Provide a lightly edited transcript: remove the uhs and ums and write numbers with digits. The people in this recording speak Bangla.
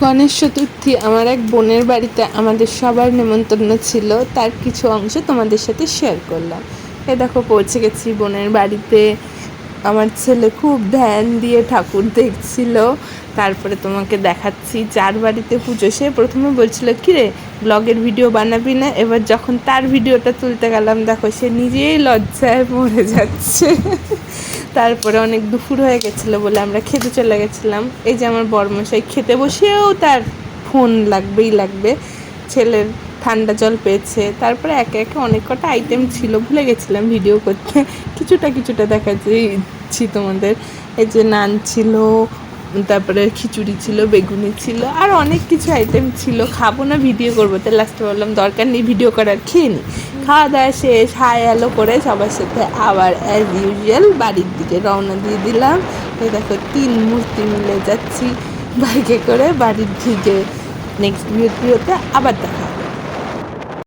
গণেশ চতুর্থী আমার এক বোনের বাড়িতে আমাদের সবার নেমন্তন্ন ছিল, তার কিছু অংশ তোমাদের সাথে শেয়ার করলাম। এ দেখো পৌঁছে গেছি বোনের বাড়িতে। আমার ছেলে খুব ধ্যান দিয়ে ঠাকুর দেখছিল। তারপরে তোমাকে দেখাচ্ছি যার বাড়িতে পুজো, সে প্রথমে বলছিল কিরে ব্লগের ভিডিও বানাবি না, এবার যখন তার ভিডিওটা তুলতে গেলাম দেখো সে নিজেই লজ্জায় মরে যাচ্ছে। তারপরে অনেক দুপুর হয়ে গেছিলো বলে আমরা খেতে চলে গেছিলাম। এই যে আমার বড়মশাই খেতে বসেও তার ফোন লাগবে, ছেলের ঠান্ডা জল পেয়েছে। তারপরে একে একে অনেক কটা আইটেম ছিল, ভুলে গেছিলাম ভিডিও করতে, কিছুটা দেখাচ্ছি তোমাদের। এই যে নান ছিল, তারপরে খিচুড়ি ছিল, বেগুনি ছিল, আর অনেক কিছু আইটেম ছিল। খাবো না ভিডিও করবো, তো লাস্টে বললাম দরকার নেই ভিডিও করার, খেয়ে নিই। খাওয়া দাওয়া শেষ, হাই হ্যালো করে সবার সাথে আবার অ্যাজ ইউজুয়াল বাড়ির দিকে রওনা দিয়ে দিলাম। এই দেখো 3 মূর্তি মিলে যাচ্ছি বাইকে করে বাড়ির দিকে। নেক্সট ভিডিওতে আবার দেখা।